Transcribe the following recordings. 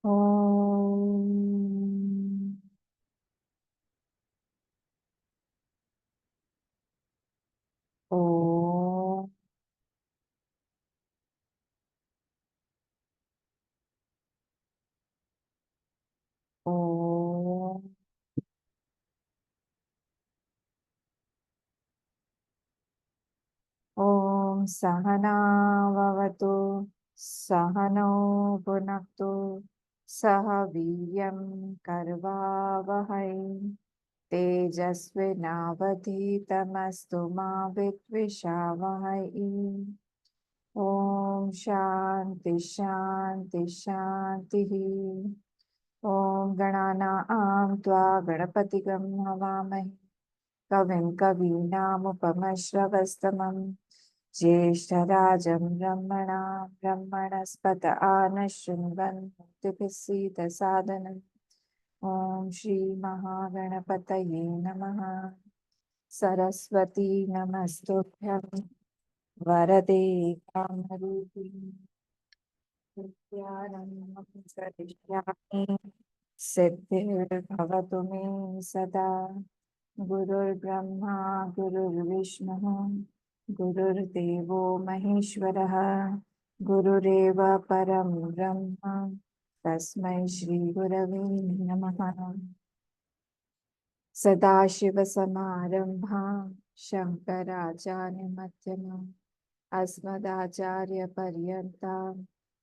ओम। ओम। ओम। ओम सहना भवतु, सहनौ भुनक्तु, सह वीर्यं करवावहै, तेजस्विनावधीतमस्तु मा विद्विषावहै। ओम शांति शांति शांति। ओम गणानां त्वा गणपतिगं हवामहे, कविं कवीनामुपमश्रवस्तमं, ज्येष्ठराजं ब्रह्मणां ब्रह्मणस्पत आनशृण्वन्नोतिभिः ॐ श्रीमहागणपतये नमः। सरस्वती नमस्तुभ्यं, वरदे कामरूपिणि, विद्यारम्भं करिष्यामि, सिद्धिर्भवतु मे सदा। गुरुर्ब्रह्मा गुरुर्विष्णुः, गुरुर्देवो महेश्वरः, गुरुरेव परं ब्रह्म, तस्मै श्रीगुरवे नमः। सदाशिवसमारम्भां शङ्कराचार्यमध्यमाम्, अस्मदाचार्यपर्यन्तां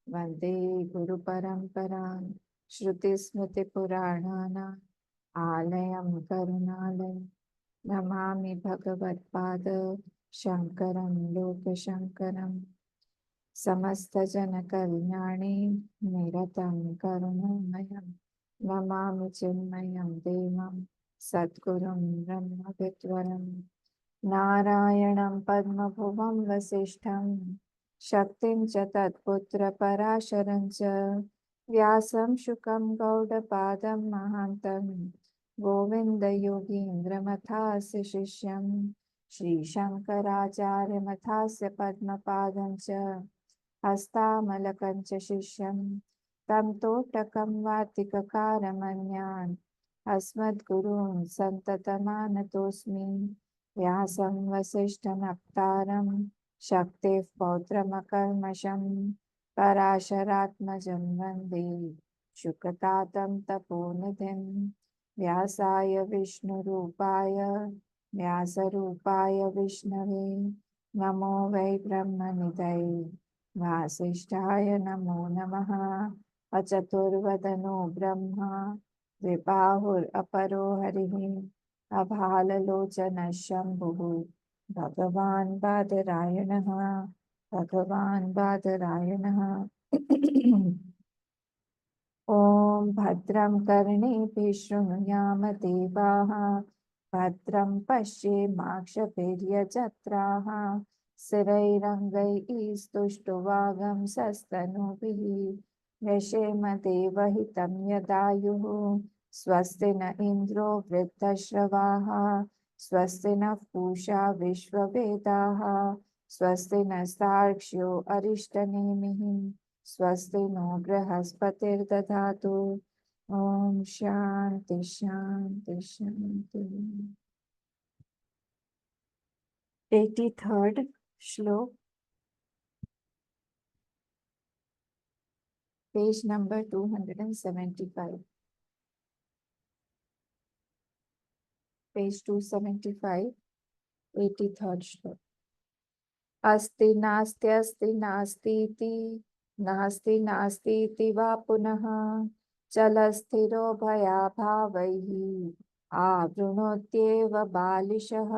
वन्दे गुरुपरम्परां। श्रुतिस्मृतिपुराणानाम् आलयं करुणालयं, नमामि भगवत्पाद शङ्करं लोकशङ्करम्। समस्तजनकल्याणे निरतं करुणामयं, नमामि चिन्मयं देवं सद्गुरुं ब्रह्मविद्वरं। नारायणं पद्मभुवं वसिष्ठं, शक्तिं च तत्पुत्रपराशरं च, व्यासं शुकं गौडपादं महान्तं, गोविन्दयोगीन्द्रमथास्य शिष्यं, श्रीशङ्कराचार्यमथास्य पद्मपादं च, हस्तामलकं च शिष्यं, तं तोटकं वातिककारमन्यान्, अस्मद्गुरून् सन्ततमानतोऽस्मि। व्यासं वसिष्ठनप्तारं, शक्तेः पौत्रमकल्मषं, पराशरात्मजं वन्दे शुकतातं तपोनिधिं। व्यासाय विष्णुरूपाय व्यासरूपाय विष्णवे, नमो वै ब्रह्मनिधये वासिष्ठाय नमो नमः। अचतुर्वदनो ब्रह्मा, द्विबाहुरपरो हरिः, अभाललोचनः शम्भुः, भगवान् बादरायणः, भगवान् बादरायणः। ॐ भद्रं कर्णेभिः शृणुयाम देवाः, भद्रं पश्येमाक्षभिर्यजत्राः, स्थिरैरङ्गैः स्तुष्टुवागंसस्तनूभिः, व्यशेम देवहितं यदायुः। स्वस्ति न इन्द्रो वृद्धश्रवाः, स्वस्ति नः पूषा विश्ववेदाः, स्वस्ति नस्तार्क्ष्यो अरिष्टनेमिः, स्वस्ति नो बृहस्पतिर्दधातु। ओम शांति शांति शांति। 83rd श्लोक, पेज नंबर 275, पेज 275, 83rd श्लोक। अस्ति नास्ति अस्ति नास्तीति, नास्ति नास्तीति वा पुनः, चलस्थिरो भयाभावैः आवृणोत्येव बालिशः।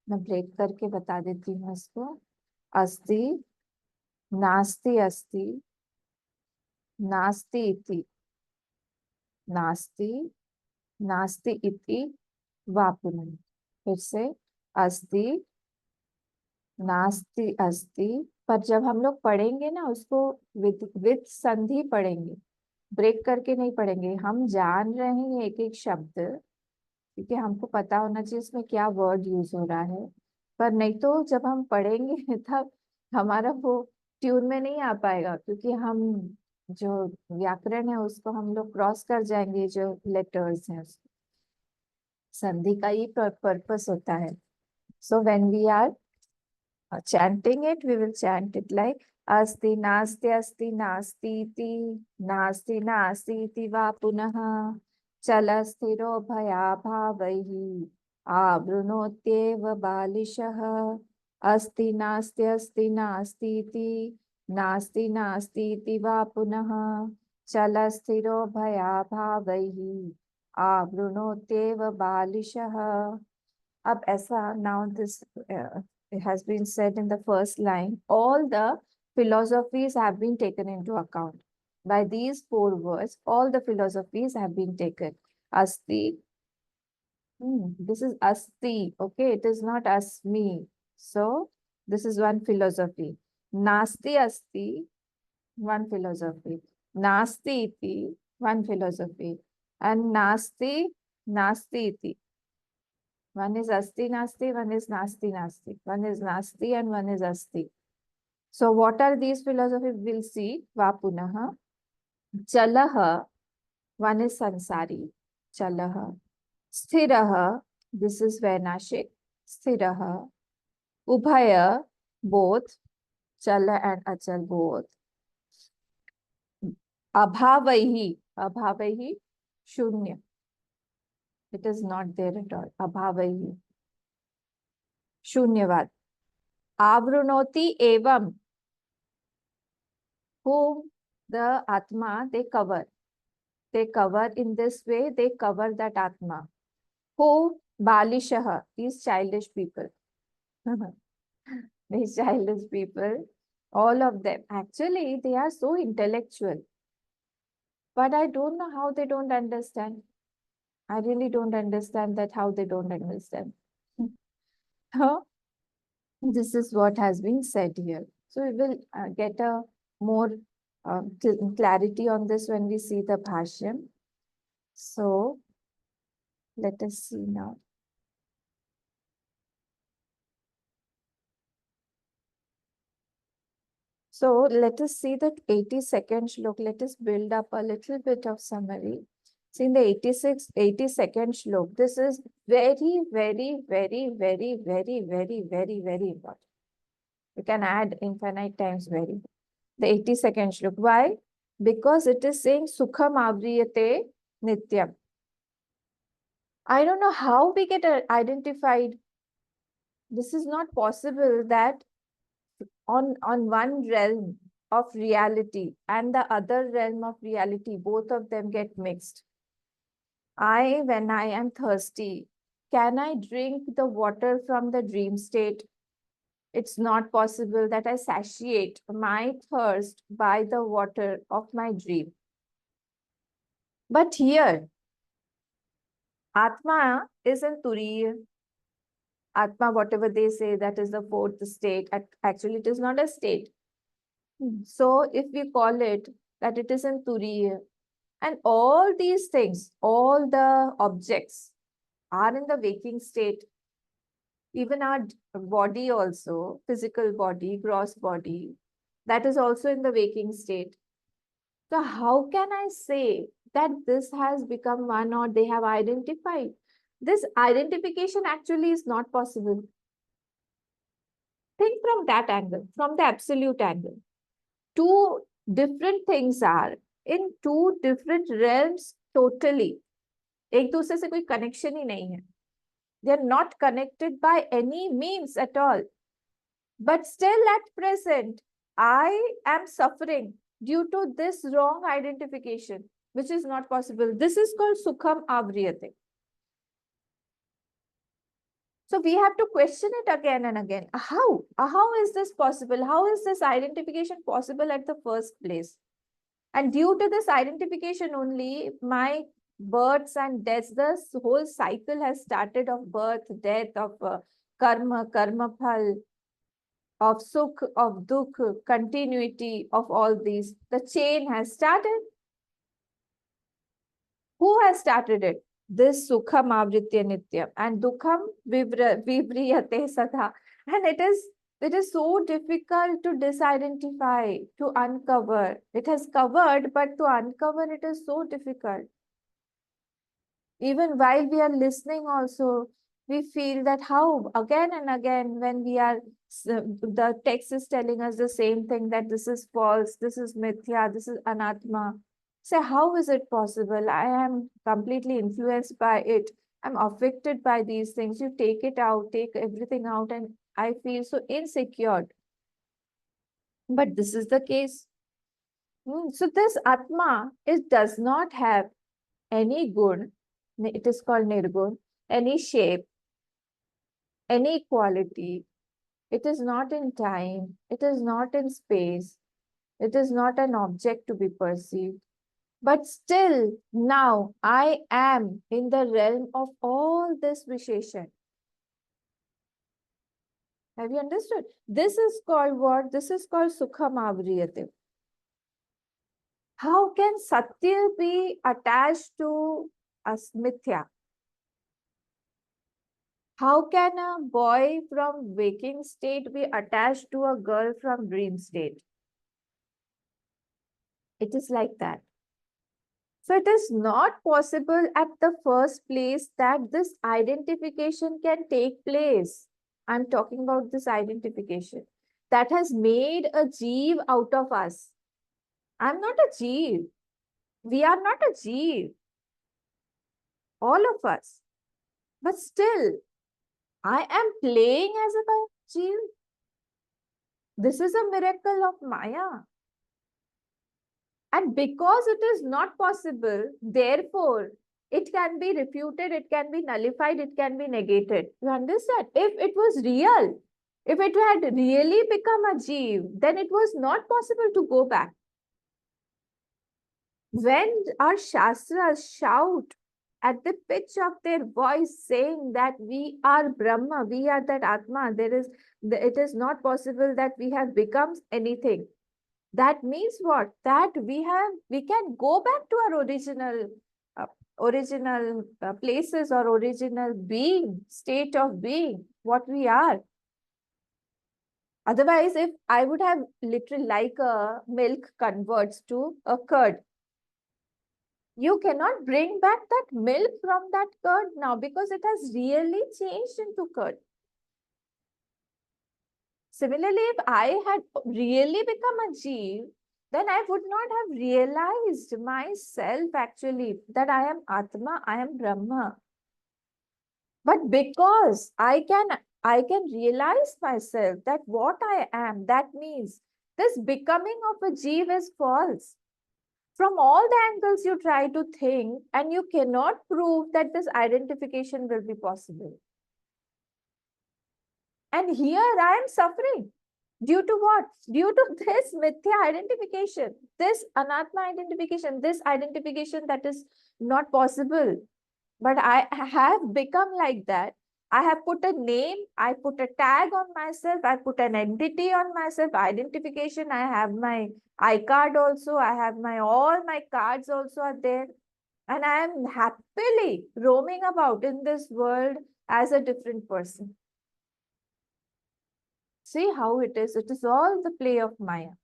मैं ब्रेक करके बता देती हूँ इसको। अस्ति नास्ति अस्ति नास्ति इति, नास्ति नास्ति इति वा पुनः। फिर से, अस्ति नास्ति अस्ति, पर जब हम लोग पढ़ेंगे ना उसको विद संधि पढ़ेंगे, ब्रेक करके नहीं पढ़ेंगे। हम जान रहे हैं एक एक शब्द, क्योंकि हमको पता होना चाहिए इसमें क्या वर्ड यूज हो रहा है, पर नहीं तो जब हम पढ़ेंगे तब हमारा वो ट्यून में नहीं आ पाएगा, क्योंकि हम जो व्याकरण है उसको हम लोग क्रॉस कर जाएंगे, जो लेटर्स हैं उसको। संधि का ही पर्पस होता है. So when we are chanting it, we will chant it like asti nasti asti nasti ti nasti nasti ti va punah chala sthiro bhaya bhavaihi avrunotyeva balishah asti nasti ti nasti ti va punah chala sthiro bhaya bhavaihi avrunotyeva balishah. अब ऐसा, now this it has been said in the first line, all the philosophies have been taken into account. By these four words, all the philosophies have been taken. Asti, this is asti, okay? It is not asmi. So, this is one philosophy. Nasti asti, one philosophy. Nasti iti, one philosophy. And nasti iti. One is asti nasti, one is nasti nasti. One is nasti and one is asti. So what are these philosophies? We'll see. Vapunaha. Chalaha. One is sansari. Chalaha. Sthiraha. This is Vainashik. Sthiraha. Ubhaya. Both. Chala and achal both. Abhavaihi. Abhavaihi. Shunya. It is not there at all. Abhavaihi. Shunyavad. Avrunoti evam. Whom the Atma they cover. They cover in this way, they cover that Atma. Who? Balishaha, these childish people. These childish people, all of them. Actually, they are so intellectual. But I don't know how they don't understand. I really don't understand that how they don't understand. Huh? This is what has been said here. So we will get a more clarity on this when we see the Bhashyam. So let us see now. So let us see the 82nd shlok. Let us build up a little bit of summary. See in the 82nd shlok, this is very, very, very, very, very, very, very, very important. You can add infinite times very. The 82nd shlok. Why? Because it is saying Sukham Avriyate Nityam. I don't know how we get identified. This is not possible that on one realm of reality and the other realm of reality, both of them get mixed. When I am thirsty, can I drink the water from the dream state? It's not possible that I satiate my thirst by the water of my dream. But here, Atma is in Turiya. Atma, whatever they say, that is the fourth state. Actually, it is not a state. So if we call it that it is in Turiya, and all these things, all the objects are in the waking state, even our body also, physical body, gross body, that is also in the waking state. So how can I say that this has become one or they have identified? This identification actually is not possible. Think from that angle, from the absolute angle. Two different things are in two different realms totally. एक दूसरे से कोई connection ही नहीं है. They are not connected by any means at all. But still at present, I am suffering due to this wrong identification, which is not possible. This is called Sukham Avriyate. So we have to question it again and again. How? How is this possible? How is this identification possible at the first place? And due to this identification only, my births and deaths, the whole cycle has started of birth, death, of karma, karma phal, of sukh, of dukh, continuity of all these. The chain has started. Who has started it? This Sukham Avritya Nityam and Dukham Vivriyate Sada. And it is It is so difficult to disidentify, to uncover. It has covered, but to uncover it is so difficult. Even while we are listening also, we feel that how again and again when we are, the text is telling us the same thing, that this is false, this is mithya, this is anatma. Say, how is it possible? I am completely influenced by it. I'm affected by these things. You take it out, take everything out, and I feel so insecure. But this is the case. So this Atma, it does not have any gun, it is called Nirgun, any shape, any quality. It is not in time, it is not in space, it is not an object to be perceived. But still, now I am in the realm of all this Visheshan. Have you understood? This is called what? This is called Sukham Avriyate. How can Satya be attached to Mithya? How can a boy from waking state be attached to a girl from dream state? It is like that. So it is not possible at the first place that this identification can take place. I'm talking about this identification that has made a jeev out of us. I'm not a jeev. We are not a jeev. All of us. But still, I am playing as a jeev. This is a miracle of Maya. And because it is not possible, therefore, it can be refuted, it can be nullified, it can be negated. You understand? If it was real, if it had really become a jeev, then it was not possible to go back. When our Shastras shout at the pitch of their voice saying that we are Brahma, we are that Atma, it is not possible that we have become anything. That means what? That we can go back to our original places or original being, state of being, what we are. Otherwise, if I would have literally like a milk converts to a curd, you cannot bring back that milk from that curd now because it has really changed into curd. Similarly, if I had really become a jeev, then I would not have realized myself actually that I am Atma, I am Brahma. But because I can realize myself that what I am, that means this becoming of a jeev is false. From all the angles you try to think, and you cannot prove that this identification will be possible. And here I am suffering. Due to what? Due to this mithya identification, this anatma identification, this identification that is not possible. But I have become like that. I have put a name, I put a tag on myself, I put an entity on myself, identification. I have my iCard also, I have all my cards also are there. And I am happily roaming about in this world as a different person. See how it is. It is all the play of Maya.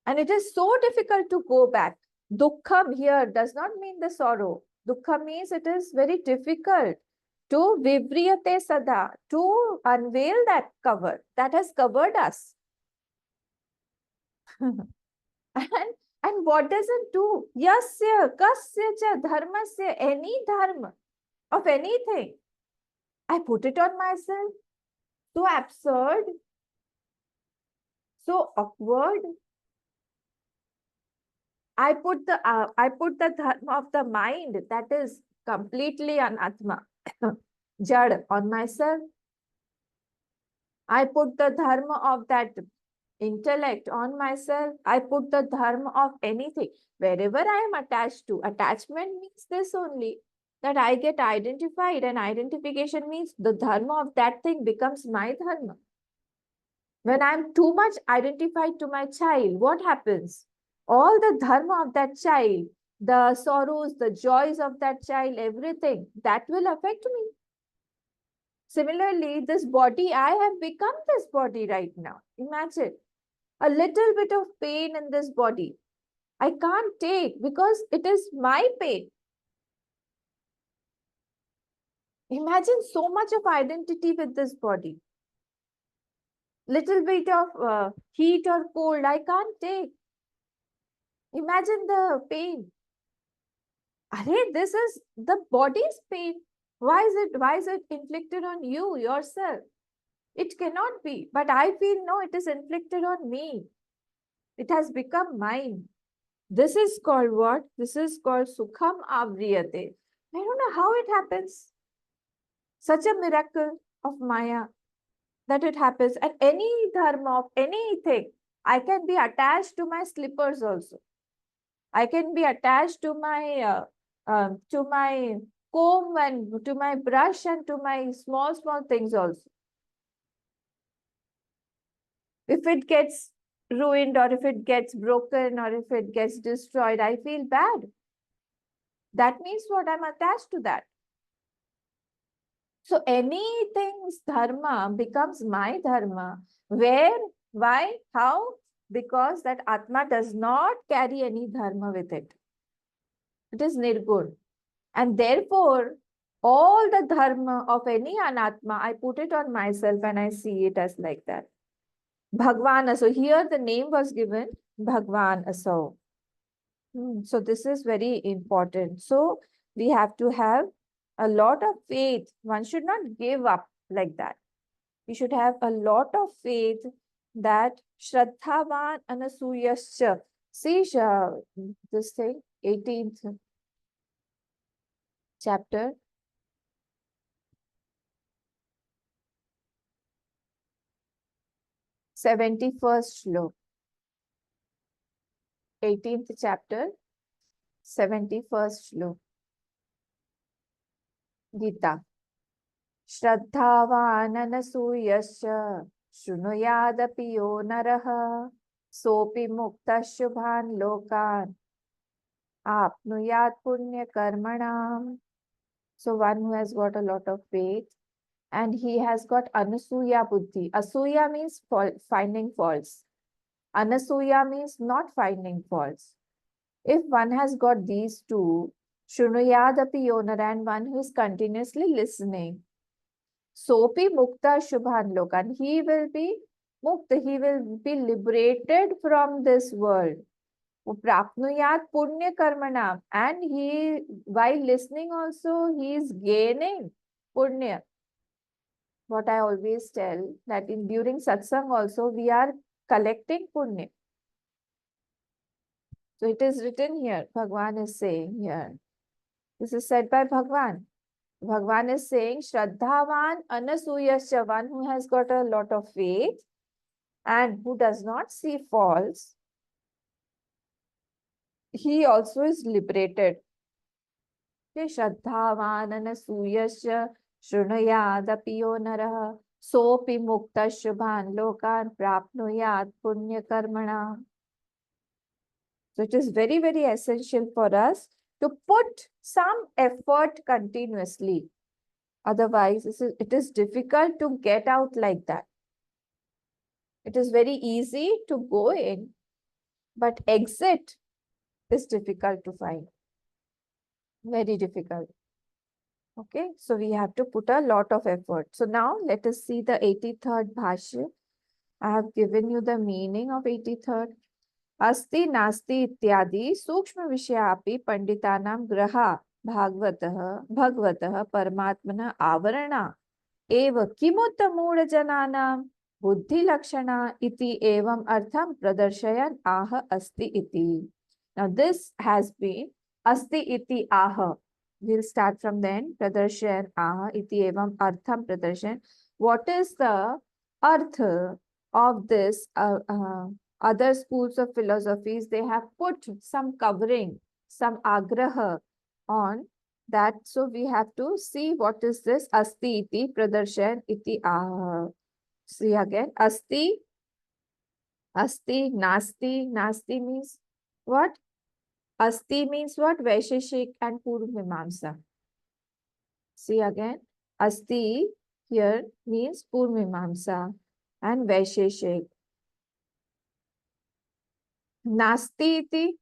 And it is so difficult to go back. Dukkham here does not mean the sorrow. Dukkha means it is very difficult to vivriyate sada, to unveil that cover that has covered us. and what does it do? Yasya, kasya cha dharmasya, any dharma of anything. I put it on myself. So absurd, so awkward. I put the dharma of the mind that is completely anatma, jad on myself. I put the dharma of that intellect on myself. I put the dharma of anything. Wherever I am attached to, attachment means this only, that I get identified, and identification means the dharma of that thing becomes my dharma. When I'm too much identified to my child, what happens? All the dharma of that child, the sorrows, the joys of that child, everything, that will affect me. Similarly, this body, I have become this body right now. Imagine a little bit of pain in this body. I can't take because it is my pain. Imagine so much of identity with this body. Little bit of heat or cold, I can't take. Imagine the pain. Arey, this is the body's pain. Why is it inflicted on you yourself? It cannot be. But I feel no, it is inflicted on me. It has become mine. This is called what? This is called Sukham Avriyate. I don't know how it happens. Such a miracle of Maya that it happens. And any dharma of anything, I can be attached to my slippers also. I can be attached to my comb and to my brush and to my small things also. If it gets ruined or if it gets broken or if it gets destroyed, I feel bad. That means what? I'm attached to that. So anything's dharma becomes my dharma. Where? Why? How? Because that Atma does not carry any dharma with it. It is nirgun. And therefore, all the dharma of any anatma, I put it on myself and I see it as like that. Bhagwan Aso. Here the name was given Bhagwan Aso. So this is very important. So we have to have a lot of faith. One should not give up like that. We should have a lot of faith that Shraddhavan Anasuyascha. See this thing, 18th chapter. 71st slok. 18th chapter, 71st slok. Gita. Shraddhavananasuyasya shrunuyadapi yo naraha sopi mukta shubhan lokan apnuyat punya karmanam. So one who has got a lot of faith and he has got anasuya buddhi. Asuya means finding faults. Anasuya means not finding faults. If one has got these two, Shrunuyadapi Yonara, and one who is continuously listening, Sopi Mukta Shubhan Lokan, he will be Mukta, he will be liberated from this world. Prapnuyat Punya Karmanam, and he, while listening also, he is gaining Punya. What I always tell, that during satsang also, we are collecting Punya. So it is written here, Bhagwan is saying here. This is said by Bhagwan. Bhagwan is saying, Shraddhavan Anasuyasya, one who has got a lot of faith and who does not see faults, he also is liberated. Okay, Shraddhavan Anasuyasya Shrunayadapi yo naraha sopi mukta shubhan lokan prapnuyat punya karmana. So it is very, very essential for us to put some effort continuously. Otherwise, it is difficult to get out like that. It is very easy to go in, but exit is difficult to find. Very difficult. Okay, so we have to put a lot of effort. So now let us see the 83rd Bhashya. I have given you the meaning of 83rd. अस्ति नास्ति इत्यादि सूक्ष्म विषयापि पंडितानां ग्रहा भागवतः भगवतः परमात्मनः आवरणा एव किमुत मूढजनानां बुद्धिलक्षणा इति एवं अर्थं प्रदर्शयन् आह अस्ति इति. Now this has been अस्ति इति आह. We'll start from then. Pradarshyan आह इति एवं अर्थं प्रदर्शयन्. What is the arth of this? Other schools of philosophies, they have put some covering, some agraha on that. So we have to see what is this asti iti pradarshan iti ah. See again, asti, nasti. Nasti means what? Asti means what? Vaisheshik and Purva Mimamsa. See again, asti here means Purv Mimamsa and Vaisheshik. Nasti iti,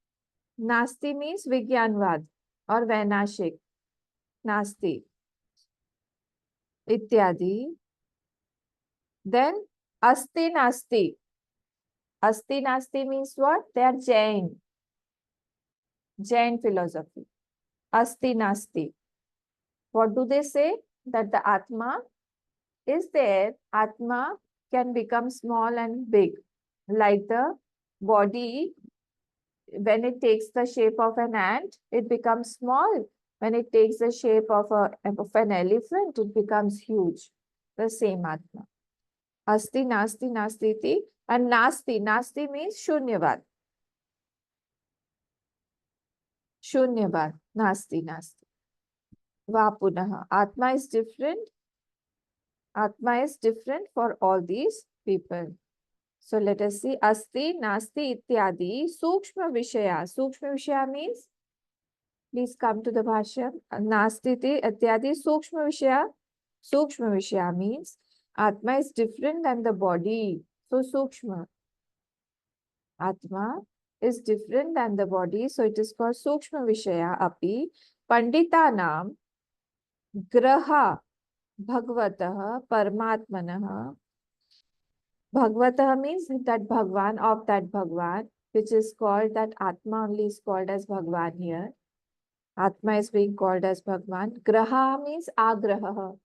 Nasti means Vigyanvad or Vainashik. Nasti ityadi. Then Asti Nasti. Asti Nasti means what? They are Jain. Jain philosophy. Asti Nasti. What do they say? That the Atma is there. Atma can become small and big. Like the body, when it takes the shape of an ant, it becomes small. When it takes the shape of an elephant, it becomes huge. The same Atma. Asti, Nasti, Nastiti. And Nasti, Nasti means Shunyavad. Shunyavad, Nasti, Nasti. Vapunaha. Atma is different. Atma is different for all these people. So let us see. Asti, Nasti, Ityadi. Sukshma Vishaya. Sukshma Vishaya means, please come to the Bhashya. Nasti, Ityadi. Sukshma Vishaya. Sukshma Vishaya means Atma is different than the body. So Sukshma. Atma is different than the body. So it is called Sukshma Vishaya api. Panditanam Graha Bhagavatah Paramatmanah. Bhagavata means that Bhagwan, of that Bhagwan, which is called, that Atma only is called as Bhagwan here. Atma is being called as Bhagwan. Graha means Agraha.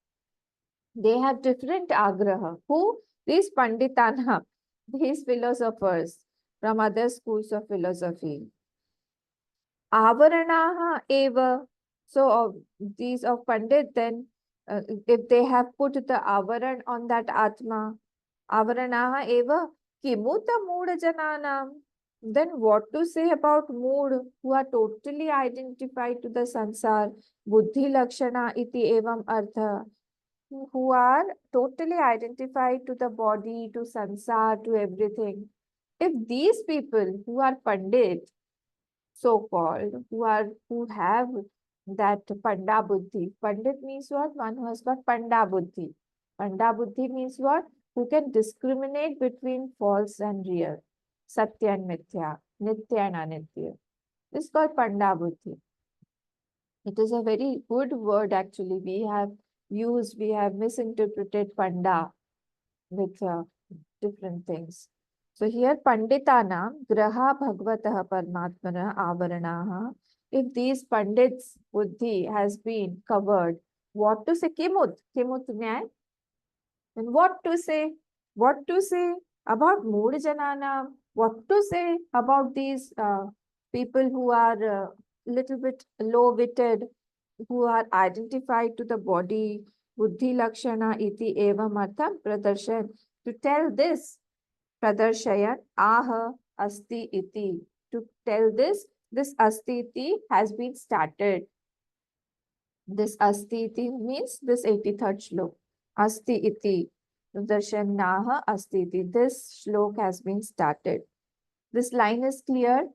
They have different Agraha. Who? These Panditana, these philosophers from other schools of philosophy. Avaranaha eva. So these of Pandit, then if they have put the avaran on that Atma, avaranaha eva kimuta mood jananam. Then what to say about mood who are totally identified to the sansar, buddhi lakshana iti evam artha, who are totally identified to the body, to sansar, to everything. If these people who are pandit, so-called, who have that panda buddhi. Pandit means what? One who has got panda buddhi. Panda buddhi means what? Who can discriminate between false and real, satya and mithya, nitya and anitya. This is called panda buddhi. It is a very good word actually. We have misinterpreted panda with different things. So here Panditanam Graha Bhagavatah Paramatmana Avaranaha. If these Pandits Buddhi has been covered, what to say? Kimut. Kimut Nyay. And what to say? What to say about Mood Janana? What to say about these people who are little bit low-witted, who are identified to the body, Buddhi Lakshana iti evam artham pradarshan. To tell this, Pradarshayan aha asti iti. To tell this asti iti has been started. This asti iti means this 83rd shlok. Asti iti. Pradarshanaha asti iti. This shlok has been started. This line is clear.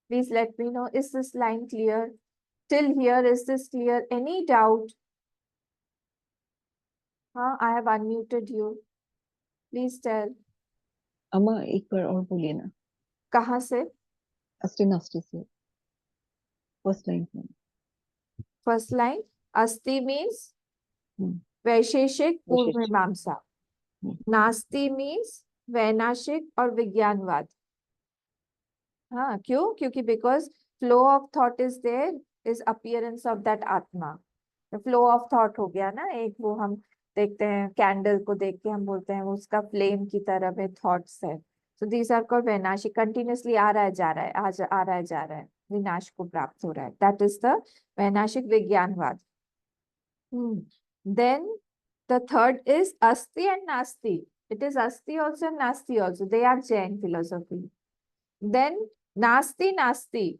Please let me know, is this line clear? Till here, is this clear? Any doubt? I have unmuted you. Please tell. अम्मा एक बार और बोलिए ना. कहाँ से? अस्ति नास्ति से. फर्स्ट लाइन में. First line. Asti means हम्म. वैशेषिक पूर्व वैशेषिक. मीमांसा. नास्ति मीन्स वैनाशिक और विज्ञानवाद. हाँ, क्यों? क्योंकि because flow of thought is there, is appearance of that atma. Flow of thought हो गया ना एक, वो हम देखते हैं कैंडल को देख के हम बोलते हैं वो उसका फ्लेम की तरह में थॉट्स है. सो दीज आर कॉल्ड वैनाशिक. कंटिन्यूअसली आ रहा है जा रहा है, आ रहा है जा रहा है, विनाश को प्राप्त हो रहा है. दैट इज द वैनाशिक विज्ञानवाद. Then the third is Asti and Nasti. It is Asti also and Nasti also. They are Jain philosophy. Then Nasti Nasti.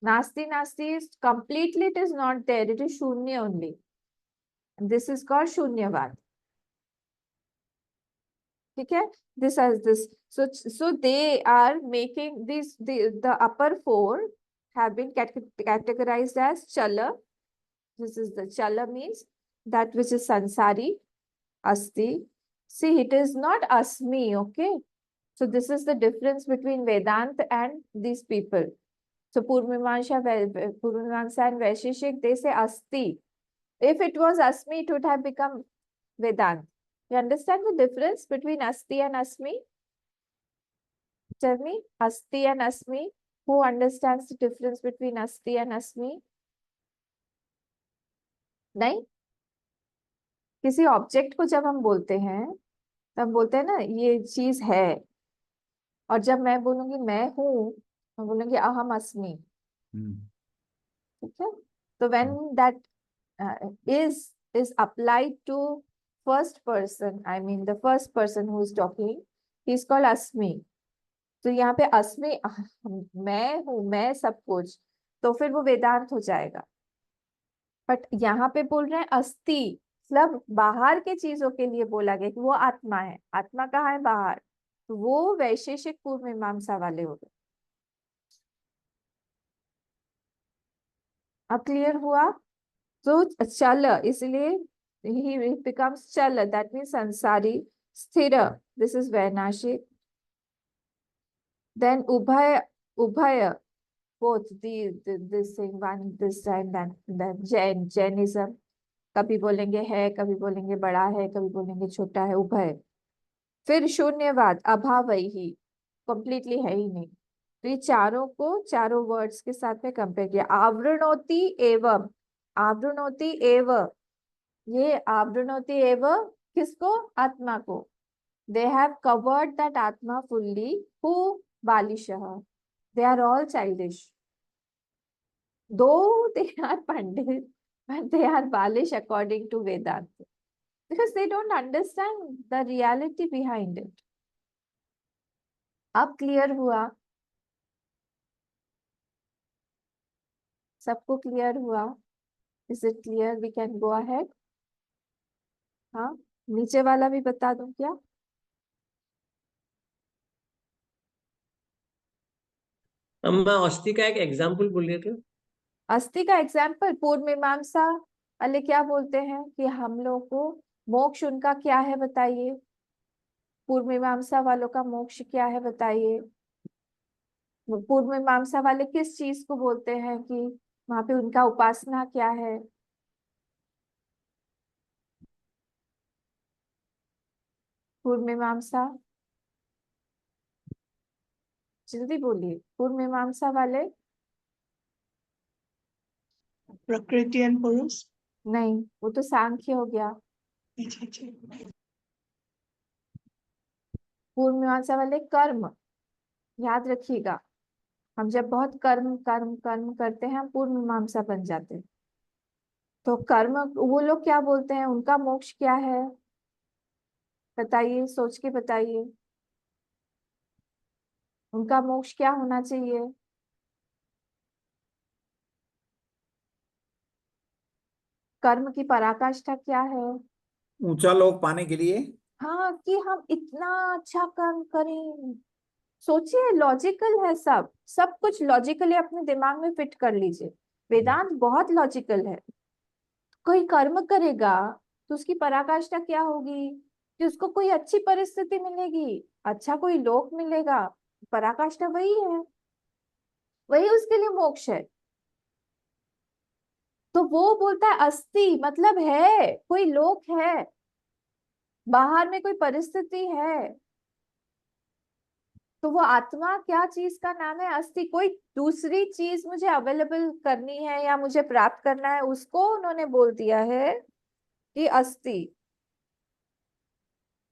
Nasti Nasti is completely, it is not there. It is Shunya only. And this is called Shunyavad. Okay? This has this. So they are making this the upper four. have been categorized as chala. This is the chala means that which is sansari, asti. See, it is not asmi, okay? So this is the difference between Vedanta and these people. So Purvamimamsa and Vaisheshik, they say asti. If it was asmi, it would have become Vedanta. You understand the difference between asti and asmi? Tell me, asti and asmi. Who understands the difference between asti and asmi? नहीं? किसी object को जब हम बोलते हैं तब बोलते हैं ना ये चीज है, और जब मैं बोलूंगी मैं हूं, मैं बोलूंगी अहम अस्मि। ठीक है? तो when that is applied to first person, I mean the first person who is talking, he is called asmi। तो यहाँ पे अस्मि मैं हूं, मैं सब कुछ, तो फिर वो वेदांत हो जाएगा। बट यहाँ पे बोल रहे हैं अस्थि, मतलब बाहर के चीजों के लिए बोला गया कि वो आत्मा है। आत्मा कहाँ है? बाहर। तो वो वैशेषिक पूर्व मीमांसा वाले हो गए। अब क्लियर हुआ? तो चल, इसलिए he becomes चल, that means संसारी। स्थिर, this is वैनाशिक। then उभय both this thing, one this time, then Jainism, कभी बोलेंगे है, कभी बोलेंगे बड़ा है, कभी बोलेंगे छोटा है, उभय। फिर शून्यवाद, अभाव ही, कंप्लीटली है ही नहीं। तो ये चारों को चारों वर्ड्स के साथ में कंपेयर किया। आवृणोति एवं, आवृणोति एव, ये आवृणोति एव किसको? आत्मा को। They have covered that atma fully. Who? बालिशः, they are all childish. Though they are Pandit, but they are Balish according to Vedanta, because they don't understand the reality behind it. अब क्लियर हुआ? सबको क्लियर हुआ? Is it clear? We can go ahead. हाँ, नीचे वाला भी बता दूं क्या? अम्मा अस्थि का एक एग्जाम्पल बोल रहे थे। अस्थि का एग्जाम्पल पूर्व मीमांसा वाले क्या बोलते हैं कि हम लोग को मोक्ष उनका क्या है बताइए? पूर्व मीमांसा वालों का मोक्ष क्या है बताइए? पूर्व मीमांसा वाले किस चीज को बोलते हैं कि वहां पे उनका उपासना क्या है? पूर्व मीमांसा, जल्दी बोलिए। पूर्व मीमांसा वाले? प्रकृति एंड पुरुष। नहीं, वो तो सांख्य हो गया। पूर्व मीमांसा वाले कर्म, याद रखिएगा। हम जब बहुत कर्म कर्म कर्म करते हैं हम पूर्व मीमांसा बन जाते हैं। तो कर्म, वो लोग क्या बोलते हैं? उनका मोक्ष क्या है बताइए? सोच के बताइए, उनका मोक्ष क्या होना चाहिए? कर्म की पराकाष्ठा क्या है? ऊंचा लोक पाने के लिए। हाँ, कि हम इतना अच्छा कर्म करें। सोचिए, लॉजिकल है सब, सब कुछ लॉजिकली अपने दिमाग में फिट कर लीजिए। वेदांत बहुत लॉजिकल है। कोई कर्म करेगा तो उसकी पराकाष्ठा क्या होगी? कि उसको कोई अच्छी परिस्थिति मिलेगी, अच्छा कोई लोक मिलेगा। पराकाष्ठा वही है, वही उसके लिए मोक्ष है। तो वो बोलता है अस्थि, मतलब है, कोई लोक है, बाहर में कोई परिस्थिति है। तो वो आत्मा क्या चीज का नाम है? अस्थि। कोई दूसरी चीज मुझे अवेलेबल करनी है या मुझे प्राप्त करना है, उसको उन्होंने बोल दिया है कि अस्थि।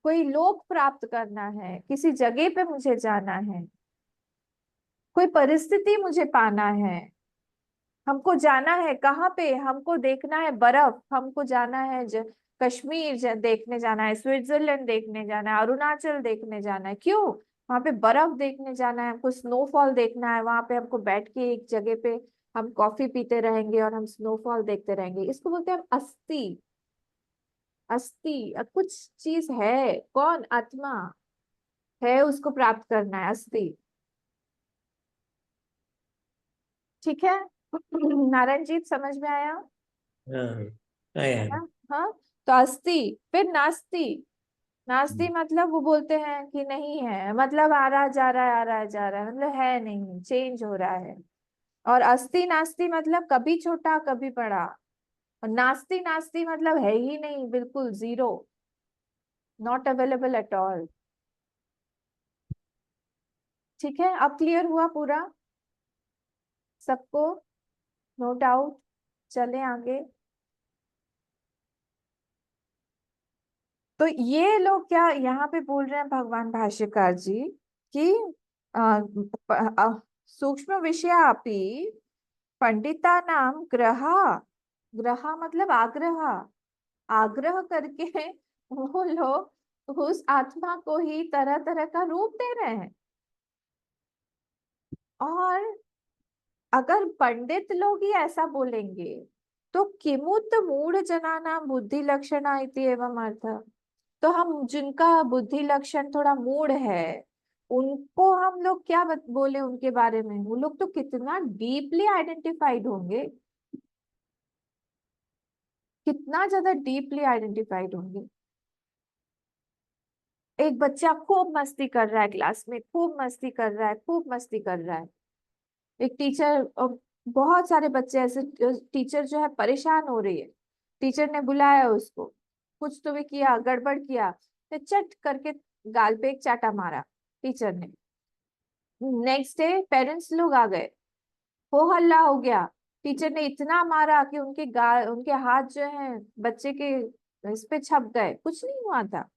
कोई लोक प्राप्त करना है, किसी जगह पे मुझे जाना है, कोई परिस्थिति मुझे पाना है। हमको जाना है कहाँ पे? हमको देखना है बर्फ, हमको जाना है कश्मीर देखने जाना है, स्विट्जरलैंड देखने जाना है, अरुणाचल देखने जाना है। क्यों? वहां पे बर्फ देखने जाना है, हमको स्नोफॉल देखना है। वहां पे हमको बैठ के एक जगह पे हम कॉफी पीते रहेंगे और हम स्नोफॉल देखते रहेंगे। इसको बोलते हैं हम अस्थि। अस्थि, कुछ चीज है, कौन? आत्मा है, उसको प्राप्त करना है, अस्थि। ठीक है। नारायणजीत समझ में आया? हाँ आया। हाँ हाँ। तो अस्ति, फिर नास्ति। नास्ति मतलब वो बोलते हैं कि नहीं है, मतलब आ रहा जा रहा है, आ रहा जा रहा है, मतलब है नहीं, चेंज हो रहा है। और अस्ति नास्ति मतलब कभी छोटा कभी बड़ा। और नास्ति नास्ति मतलब है ही नहीं, बिल्कुल zero, not available at all. ठीक है, अब क्लियर हुआ पूरा सबको? No doubt. चले आगे। तो ये लोग क्या यहाँ पे बोल रहे हैं भगवान भाष्यकार जी कि सूक्ष्म विषयापि पंडिता नाम ग्रहा, ग्रहा मतलब आग्रह, आग्रह करके वो लोग उस आत्मा को ही तरह तरह का रूप दे रहे हैं। और अगर पंडित लोग ही ऐसा बोलेंगे तो किमुत मूढ़ जनानां बुद्धि लक्षणा इति एवं अर्थ। तो हम जिनका बुद्धि लक्षण थोड़ा मूढ़ है, उनको हम लोग क्या बोले उनके बारे में? वो लोग तो कितना डीपली आइडेंटिफाइड होंगे, कितना ज्यादा डीपली आइडेंटिफाइड होंगे। एक बच्चा खूब मस्ती कर रहा है क्लास में, खूब मस्ती कर रहा है, खूब मस्ती कर रहा है। एक टीचर, बहुत सारे बच्चे ऐसे, टीचर जो है परेशान हो रही है, टीचर ने बुलाया उसको, कुछ तो भी किया, गड़बड़ किया, तो चट करके गाल पे एक चाटा मारा टीचर ने। नेक्स्ट डे पेरेंट्स लोग आ गए, हो हल्ला हो गया, टीचर ने इतना मारा कि उनके गाल, उनके हाथ जो है बच्चे के इस पे छप गए, कुछ नहीं हुआ था,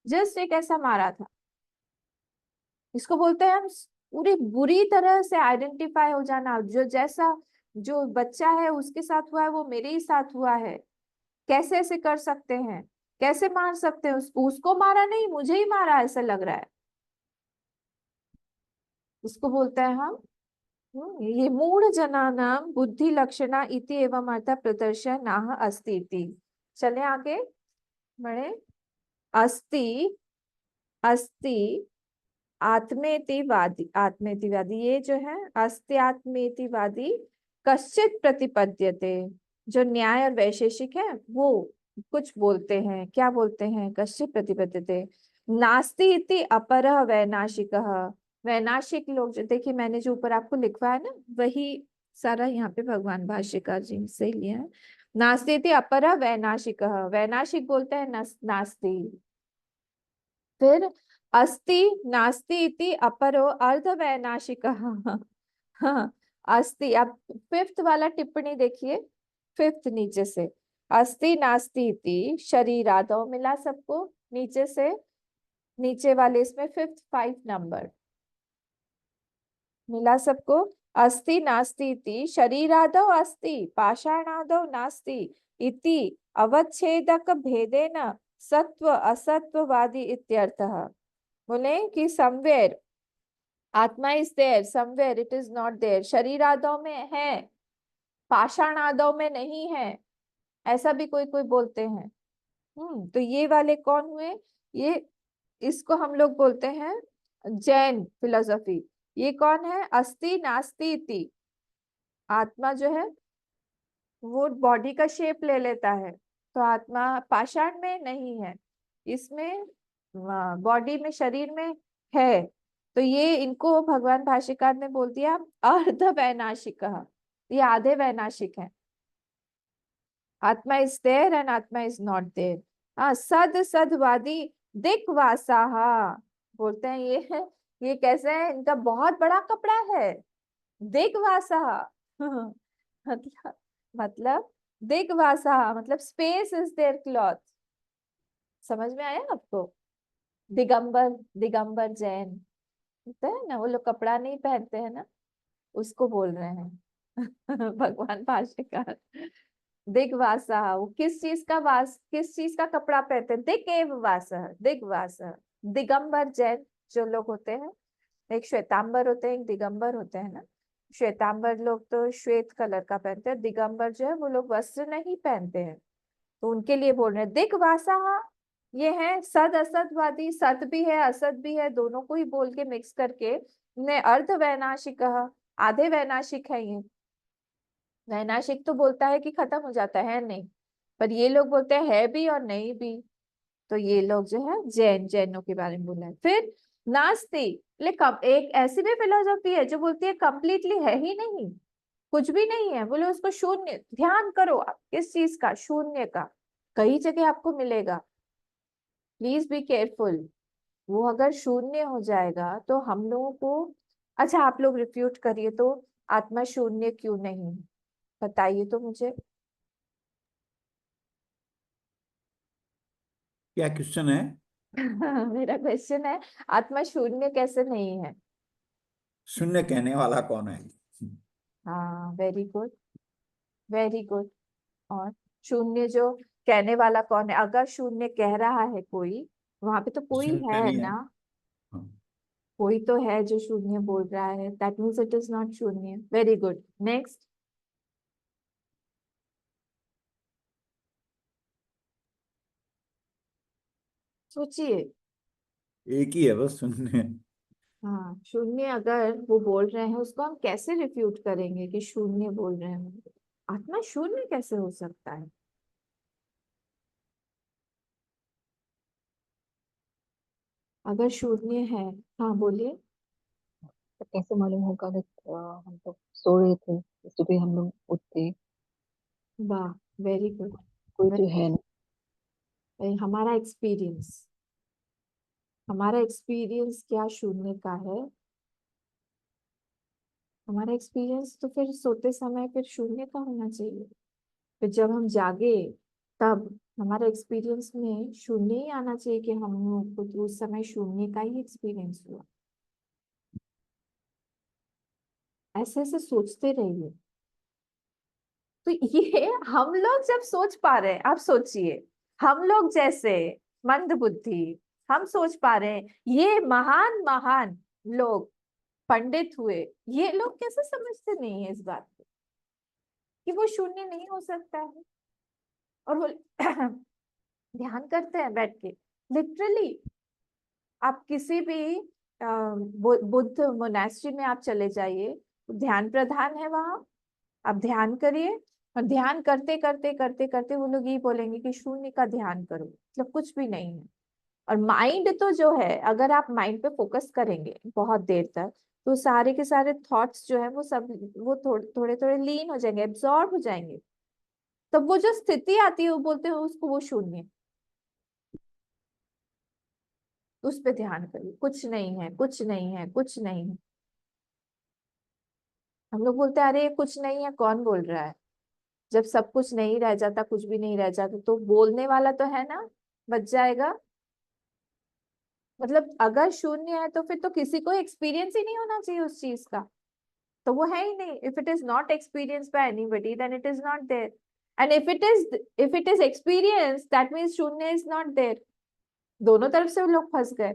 जस्ट एक ऐसा मारा था। इसको बोलते हैं हम पूरी बुरी तरह से आइडेंटिफाई हो जाना, जो जैसा जो बच्चा है उसके साथ हुआ है वो मेरे ही साथ हुआ है। कैसे ऐसे कर सकते हैं, कैसे मार सकते हैं? उसको मारा नहीं, मुझे ही मारा ऐसा लग रहा है। इसको बोलते हैं हम ये मूढ़ जनानां बुद्धि लक्षणा इति एवं अर्थ प्रदर्शनाः अस्ति इति। चले आगे बढ़े। अस्ति, अस्ति आत्मेतिवादी, आत्मेतिवादी ये जो है अस्ति आत्मेतिवादी कश्चित प्रतिपद्यते, जो न्याय और वैशेषिक है वो कुछ बोलते हैं, क्या बोलते हैं? कश्चित प्रतिपद्यते। नास्ति इति अपरः वैनाशिकः। वैनाशिक लोग जो, देखिए मैंने जो ऊपर आपको लिखवा है ना, वही सारा यहाँ पे भगवान भाष्यकार जी से लिया है। नास्ति इति अपरः वैनाशिकः, वैनाशिक बोलते हैं नास्ति। फिर अस्ति नास्ति इति अपरो अर्धवैनाशिकः। हाँ, अस्ति। अब फिफ्थ वाला टिप्पणी देखिए, फिफ्थ नीचे से, अस्ति नास्ति इति शरीरादौ, मिला सबको नीचे से, नीचे वाले इसमें फिफ्थ 5 नंबर मिला सबको। अस्ति नास्ति इति शरीरादौ अस्ति पाषाणादौ नास्ति इति अवच्छेदक भेदेन सत्व असत्ववादी इत्यर्थः। बोले कि somewhere atma is there, somewhere it is not there. शरीर आदौ में है, पाषाण आदौ में नहीं है, ऐसा भी कोई कोई बोलते हैं। तो ये वाले कौन हुए? ये, इसको हम लोग बोलते हैं जैन फिलोसफी। ये कौन है? अस्ति नास्ति इति। आत्मा जो है वो बॉडी का शेप ले लेता है, तो आत्मा पाषाण में नहीं है, इसमें बॉडी में, शरीर में है। तो ये इनको भगवान भाष्यकार ने बोल दिया अर्ध वैनाशिक, ये आधे वैनाशिक है। आत्मा इज देयर एंड आत्मा इज नॉट देयर। हाँ, सद सदवादी दिक्वासाह बोलते हैं, ये कैसे है? इनका बहुत बड़ा कपड़ा है, दिग्वासाह। मतलब दिग्वासाह मतलब स्पेस इज देयर क्लॉथ। समझ में आया आपको? दिगंबर, दिगंबर जैन होता है ना, वो लोग कपड़ा नहीं पहनते हैं ना, उसको बोल रहे हैं भगवान भाष्यकार। दिग्वासा, वो किस चीज का वास, किस चीज का कपड़ा पहनते हैं? दिगेव वासः, दिग्वासः। दिगंबर जैन जो लोग होते हैं, एक श्वेतांबर होते हैं, एक दिगंबर होते हैं ना। श्वेतांबर लोग तो श्वेत कलर का पहनते हैं, दिगंबर जो है वो लोग वस्त्र नहीं पहनते हैं, तो उनके लिए बोल रहे हैं दिग्वासा। ये है सद असतवादी, सत भी है असत भी है, दोनों को ही बोल के मिक्स करके ने अर्ध वैनाशिक, आधे वैनाशिक है ये। वैनाशिक तो बोलता है कि खत्म हो जाता है नहीं, पर ये लोग बोलते हैं है भी और नहीं भी। तो ये लोग जो है जैनों के बारे में बोला है। फिर नास्ति, लेकिन एक ऐसी भी फिलोसफी है जो बोलती है कंप्लीटली है ही नहीं, कुछ भी नहीं है, बोले उसको शून्य। ध्यान करो आप किस चीज का, शून्य का। कई जगह आपको मिलेगा, प्लीज बी केयरफुल। वो अगर शून्य हो जाएगा तो हम लोगों को, अच्छा आप लोग रिफ्यूट करिए तो, आत्मा शून्य क्यों नहीं, बताइए तो मुझे। क्या क्वेश्चन है? मेरा क्वेश्चन है, आत्मा शून्य कैसे नहीं है? शून्य कहने वाला कौन है? हाँ, वेरी गुड, वेरी गुड। और शून्य जो कहने वाला कौन है? अगर शून्य कह रहा है कोई, वहां पे तो कोई शून्य है नहीं है। ना, हाँ। कोई तो है जो शून्य बोल रहा है, that means it is not shunya. Very good, next. सोचिए। एक ही है बस शून्य। हाँ, शून्य अगर वो बोल रहे हैं, उसको हम कैसे रिफ्यूट करेंगे कि शून्य बोल रहे हैं? आत्मा शून्य कैसे हो सकता है? अगर शून्य है, हाँ बोलिए। तो कैसे मालूम होगा कि हम लोग सो रहे थे, सुबह हम लोग उठते, वाह, वेरी गुड। कोई तो है ना। हमारा एक्सपीरियंस, हमारा एक्सपीरियंस क्या शून्य का है? हमारा एक्सपीरियंस तो फिर सोते समय फिर शून्य का होना चाहिए। फिर जब हम जागे, तब हमारे एक्सपीरियंस में शून्य ही आना चाहिए कि हम लोग को तो उस समय शून्य का ही एक्सपीरियंस हुआ। ऐसे ऐसे सोचते रहिए। तो ये हम लोग जब सोच पा रहे हैं, आप सोचिए, हम लोग जैसे मंद बुद्धि, हम सोच पा रहे हैं, ये महान महान लोग पंडित हुए, ये लोग कैसे समझते नहीं है इस बात को कि वो शून्य नहीं हो सकता है? और वो ध्यान करते हैं बैठ के, लिटरली। आप किसी भी बुद्ध मोनास्ट्री में आप चले जाइए, ध्यान प्रधान है वहां, आप ध्यान करिए, और ध्यान करते करते करते करते वो लोग ये बोलेंगे कि शून्य का ध्यान करो, मतलब कुछ भी नहीं है। और माइंड तो जो है, अगर आप माइंड पे फोकस करेंगे बहुत देर तक, तो सारे के सारे थॉट्स जो है वो सब, वो थोड़े थोड़े थोड़े लीन हो जाएंगे, एब्जॉर्ब हो जाएंगे। तब वो जो स्थिति आती है वो बोलते हैं उसको वो शून्य। उस पे ध्यान करिए, कुछ नहीं है, कुछ नहीं है, कुछ नहीं है। हम लोग बोलते हैं अरे ये कुछ नहीं है, कौन बोल रहा है? जब सब कुछ नहीं रह जाता, कुछ भी नहीं रह जाता, तो बोलने वाला तो है ना, बच जाएगा। मतलब अगर शून्य है तो फिर तो किसी को एक्सपीरियंस ही नहीं होना चाहिए उस चीज का, तो वो है ही नहीं। If it is not experience by anybody then it is not there, and if it is experience that means shunya is not there. दोनों तरफ से वो लोग फंस गए।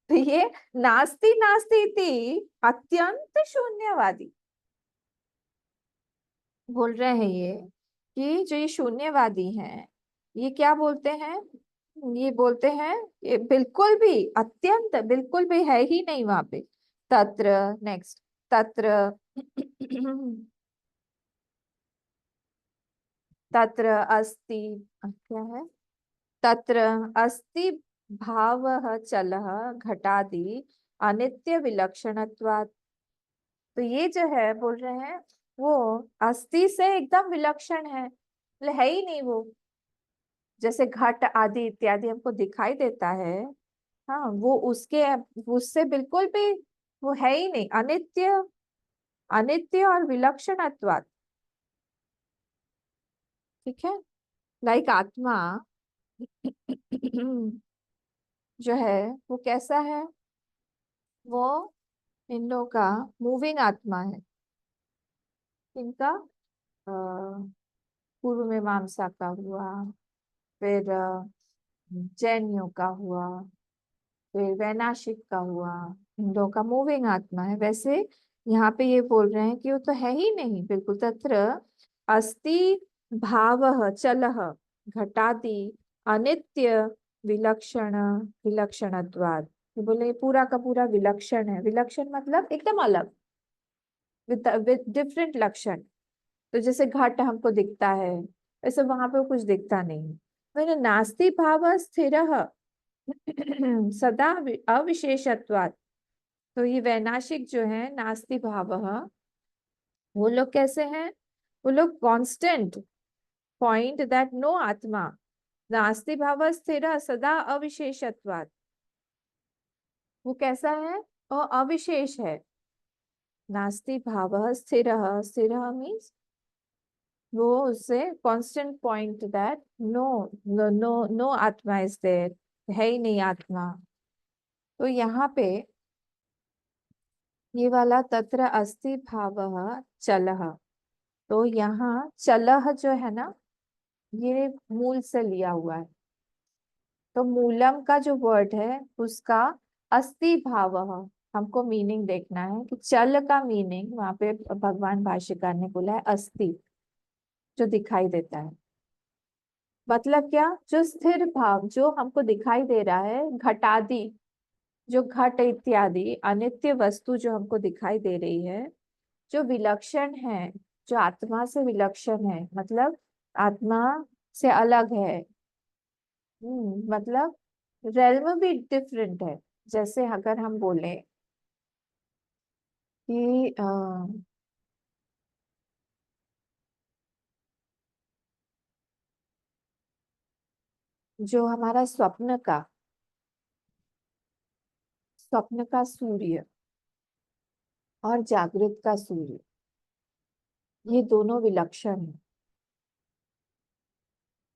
तो ये नास्ति नास्ति इति अत्यंत शून्यवादी बोल रहे हैं ये, कि जो ये शून्यवादी हैं, ये क्या बोलते हैं? ये बोलते हैं ये बिल्कुल भी, अत्यंत बिल्कुल भी है ही नहीं वहां पे। तत्र, नेक्स्ट, तत्र तत्र अस्ति, क्या है? तत्र अस्ति भावः चलः घटादि अनित्य विलक्षणत्वात्। तो ये जो है बोल रहे हैं, वो अस्थि से एकदम विलक्षण है, मतलब है ही नहीं वो। जैसे घट आदि इत्यादि हमको दिखाई देता है, हाँ, वो उसके, उससे बिल्कुल भी वो है ही नहीं, अनित्य, अनित्य और विलक्षणत्वात्। ठीक है, लाइक आत्मा जो है वो कैसा है? वो इन लोगों का मूविंग आत्मा है। इनका पूर्व मीमांसा का हुआ, फिर जैनियों का हुआ, फिर वैनाशिक का हुआ। इन लोगों का मूविंग आत्मा है। वैसे यहाँ पे ये बोल रहे हैं कि वो तो है ही नहीं बिल्कुल। तत्र अस्ति भावः चलः घटादि अनित्य विलक्षण विलक्षणत्वात्। ये बोले ये पूरा का पूरा विलक्षण है। विलक्षण मतलब एकदम अलग, विद डिफरेंट लक्षण। तो जैसे घट हमको दिखता है, वैसे वहां पे कुछ दिखता नहीं है। मैंने नास्ति भाव स्थिर सदा अविशेषत्वात्। तो ये वैनाशिक जो है नास्ति भाव, वो लोग कैसे हैं? वो लोग कांस्टेंट पॉइंट दैट नो आत्मा नास्ति भाव स्थिर सदा अविशेषत्वात्। वो कैसा है? और अविशेष है। नास्ति भाव स्थिर, स्थिर मीन्स वो उससे constant point that no no no no atma is there, है ही नहीं आत्मा। तो यहाँ पे ये वाला तत्र अस्ति भावः चलः, तो यहाँ चलः जो है ना, ये मूल से लिया हुआ है। तो मूलम का जो वर्ड है उसका अस्ति भावः, हमको मीनिंग देखना है कि चल का मीनिंग वहां पे भगवान भाष्यकार ने बोला है अस्ति, जो दिखाई देता है। मतलब क्या? जो स्थिर भाव जो हमको दिखाई दे रहा है, घटादि, जो घट इत्यादि अनित्य वस्तु जो हमको दिखाई दे रही है, जो विलक्षण है, जो आत्मा से विलक्षण है, मतलब आत्मा से अलग है। मतलब रेल्म भी डिफरेंट है। जैसे अगर हम बोले कि जो हमारा स्वप्न का सूर्य और जागृत का सूर्य, ये दोनों विलक्षण है।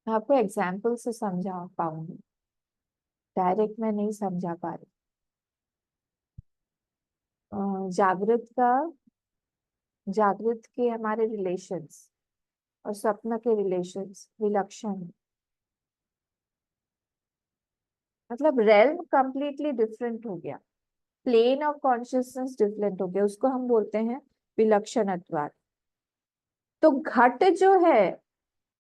मैं आपको एग्जाम्पल से समझा पाऊंगी, डायरेक्ट मैं नहीं समझा पा रही। जागृत के हमारे रिलेशंस और स्वप्न के रिलेशंस विलक्षण है। मतलब रेल्म कंप्लीटली डिफरेंट हो गया, प्लेन ऑफ कॉन्शियसनेस डिफरेंट हो गया, उसको हम बोलते हैं विलक्षणत्वात्। तो घट जो है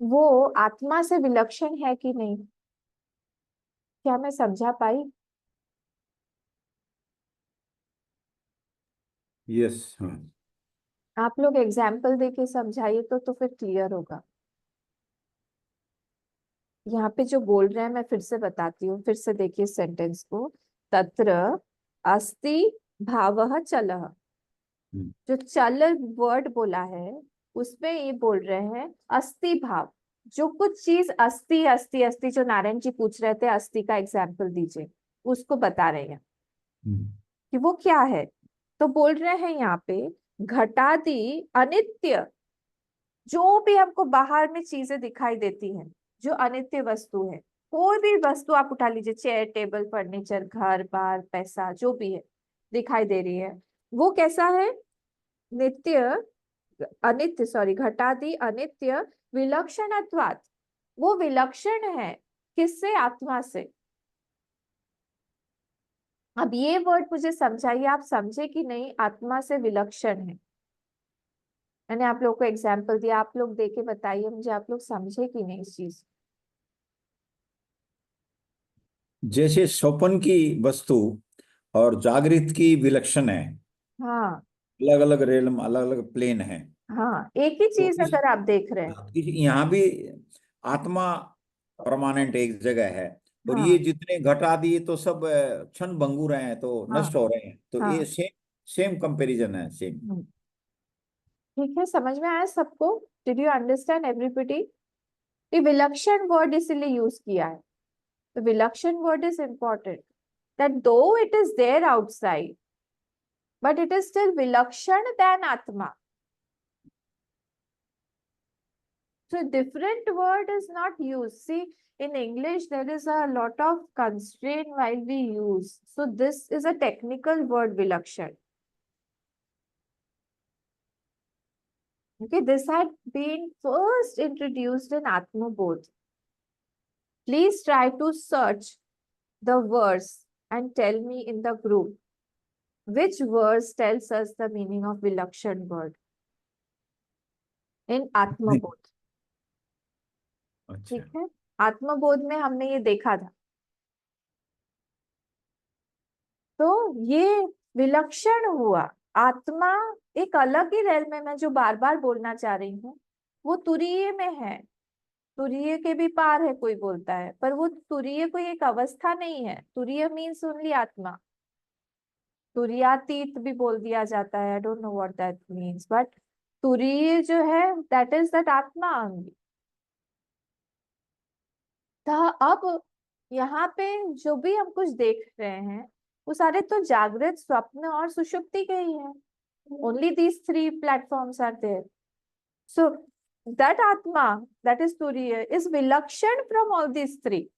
वो आत्मा से विलक्षण है कि नहीं? क्या मैं समझा पाई? यस, हाँ। आप लोग एग्जाम्पल देके समझाइए तो फिर क्लियर होगा। यहाँ पे जो बोल रहे हैं मैं फिर से बताती हूँ, फिर से देखिए सेंटेंस को। तत्र अस्ति भावः चलः, हम्म, जो चल वर्ड बोला है उसमें ये बोल रहे हैं अस्ति भाव। जो कुछ चीज अस्ति अस्ति अस्ति, जो नारायण जी पूछ रहे थे अस्ति का एग्जाम्पल दीजिए, उसको बता रहे हैं कि वो क्या है। तो बोल रहे हैं यहाँ पे घटादि अनित्य, जो भी हमको बाहर में चीजें दिखाई देती हैं, जो अनित्य वस्तु है, कोई भी वस्तु आप उठा लीजिए, चेयर टेबल फर्नीचर घर बार पैसा जो भी है दिखाई दे रही है, वो कैसा है? नित्य, अनित्य, सॉरी, घटादि अनित्य विलक्षणत्वात्। वो विलक्षण है किससे? आत्मा से। अब ये वर्ड मुझे समझाइए, आप समझे कि नहीं? आत्मा से विलक्षण है। मैंने आप लोग को एग्जाम्पल दिया, आप लोग देके बताइए मुझे, आप लोग समझे कि नहीं इस चीज? जैसे स्वप्न की वस्तु और जागृत की विलक्षण है, हाँ अलग अलग रेलम, अलग अलग प्लेन है। हाँ, एक ही तो चीज अगर आप देख रहे हैं। यहाँ भी आत्मा परमानेंट एक जगह है, और ये हाँ जितने घटा दिए तो सब क्षण भंगुर हैं, तो हाँ नष्ट हो रहे हैं। तो ये हाँ। सेम सेम कंपैरिजन है, सेम। हम्म, ठीक है, समझ में आया सबको? Did you understand everybody? ये विलक्षण वर्ड इसीलिए यूज किया है। तो vilakshan word is important, that though it is there outside but it is still vilakshan than atma. So different word is not used. See, in English there is a lot of constraint while we use. So this is a technical word, vilakshan. Okay, this had been first introduced in Atma Bodh. Please try to search the verse and tell me in the group which verse tells us the meaning of vilakshan word in Atma Bodh. अच्छा, ठीक है, आत्मबोध में हमने ये देखा था। तो ये विलक्षण हुआ, आत्मा एक अलग ही रेल में मैं जो बार बार बोलना चाह रही हूँ, वो तुरीय में है। तुरीय के भी पार है कोई बोलता है, पर वो तुरीय कोई एक अवस्था नहीं है। तुरीय मीन्स ओनली आत्मा। तुरीयातीत भी बोल दिया जाता है, I don't know what that means, but तुरीय जो है दैट इज दैट आत्मा ओनली। तो अब यहाँ पे जो भी हम कुछ देख रहे हैं वो सारे तो जागृत, स्वप्न और सुषुप्ति के ही हैं। Only these three platforms are there. So that atma, that is turiya, is vilakshan from all these three.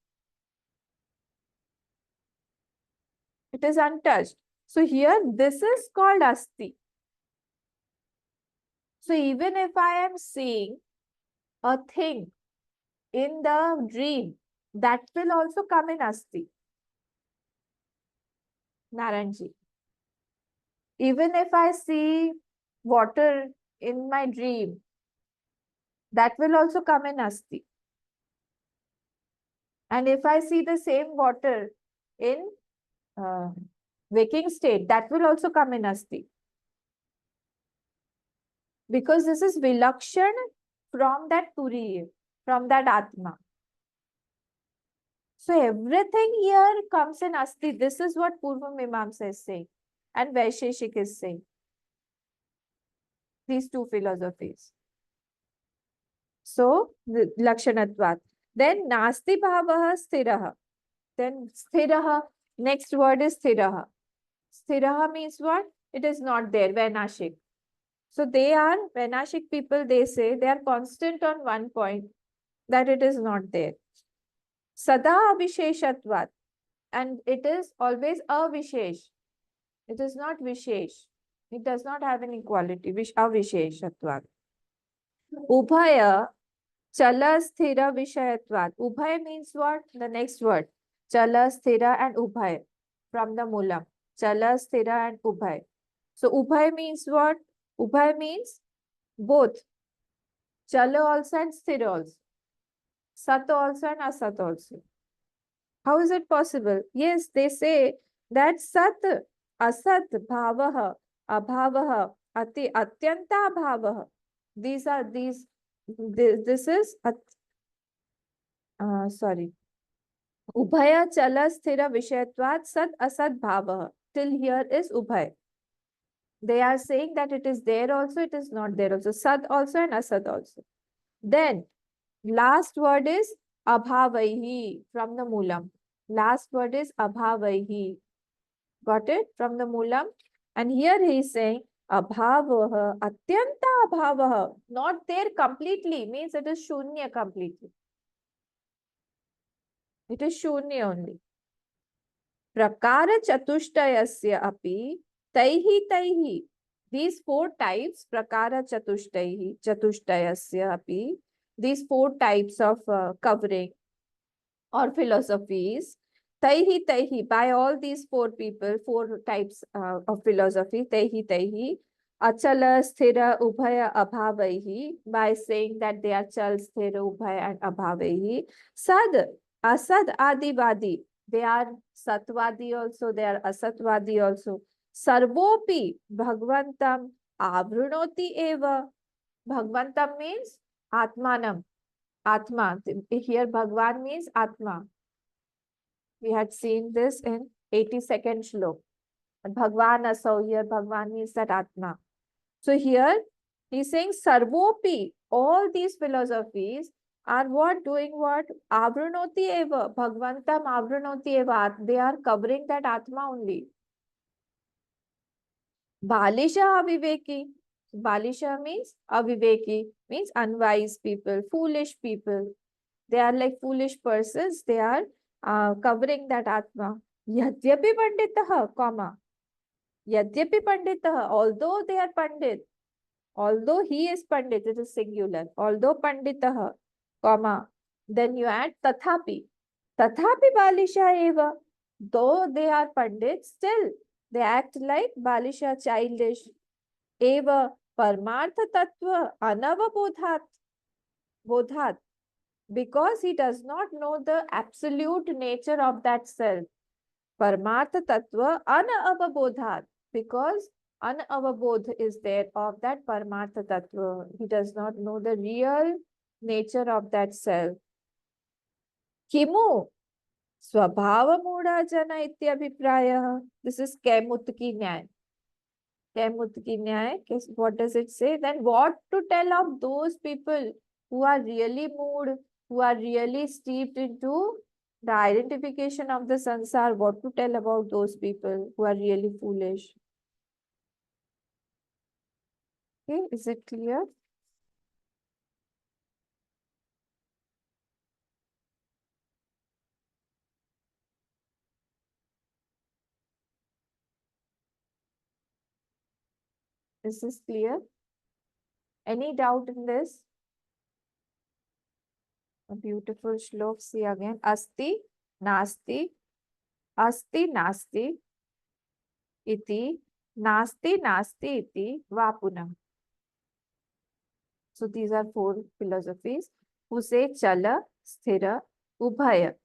It is untouched. So here this is called asti. So even if I am seeing a thing in the dream, that will also come in asti. Naranji. Even if I see water in my dream, that will also come in asti. And if I see the same water in waking state, that will also come in asti. Because this is vilakshan from that turiya, from that atma. So everything here comes in asti. This is what Purva Mimamsa is saying and Vaisheshik is saying. These two philosophies. So lakshanatvat. Then nasti bhavaha sthiraha. Then sthiraha, next word is sthiraha. Sthiraha means what? It is not there, Vainashik. So they are, Vainashik people, they say they are constant on one point, that it is not there. Sada avisheshatvat. And it is always avishesh. It is not vishesh. It does not have any quality. Avisheshatvat. Ubhaya chala sthira vishayatvat. Ubhaya means what? The next word. Chala sthira and ubhaya. From the mulam. Chala sthira and ubhaya. So ubhaya means what? Ubhaya means both. Chala also and sthira also. Sat also and asat also. How is it possible? Yes, they say that sat, asat, bhavaha, abhavaha, ati, atyanta bhavaha. These are these. This is sorry. Ubhaya chala sthira vishayatvat sat asat bhavaha. Till here is ubhaya. They are saying that it is there also, it is not there also. Sat also and asat also. Then last word is abhavaihi from the moolam. Last word is abhavaihi. Got it? From the moolam. And here he is saying abhavaha, atyanta abhavaha. Not there completely, means it is shunya completely. It is shunya only. Prakara chatushtayasya api taihi. These four types, prakara chatushtayasya api, these four types of covering or philosophies, taihi, by all these four people, four types of philosophy, taihi, achala, sthira, ubhaya, abhavaihi, by saying that they are chal, sthira, ubhaya and abhavaihi. Sad, asad, adivadi, they are satvadi also, they are asatvadi also. Sarvopi, bhagvantam, avrunoti eva. Bhagvantam means atmanam. Atma. Here Bhagwan means Atma. We had seen this in 82nd shlok. Bhagwan asau, here Bhagwan means that Atma. So here he's saying Sarvopi, all these philosophies are what? Doing what? Avrunoti eva. Bhagvantam avrunoti eva. They are covering that Atma only. Balisha aviveki. Balisha means aviveki, means unwise people, foolish people. They are like foolish persons. They are covering that Atma. Yadyapi panditah, comma. Yadyapi panditah, although they are pandit, although he is pandit, it is singular. Although panditah, comma. Then you add tathapi. Tathapi balisha eva. Though they are pandit, still they act like balisha, childish. Eva parmartha tattva anavabodhat. Bodhat. Because he does not know the absolute nature of that self. Paramartha tattva anavabodhat. Because Anavabodh is there of that Paramartha Tattva. He does not know the real nature of that self. Kimu स्वभाव मूढ़ा जन इत्यभिप्रायः. This is Kaimutki Nyaya. Kaimutki Nyaya. What does it say? Then what to tell of those people who are really mood, who are really steeped into the identification of the sansar? What to tell about those people who are really foolish? Okay, is it clear? Is this clear? Any doubt in this? A beautiful shlok. See again. Asti, nasti, asti, nasti, iti, nasti, nasti, iti, vapuna. So these are four philosophies who say chala, sthira, ubhaya.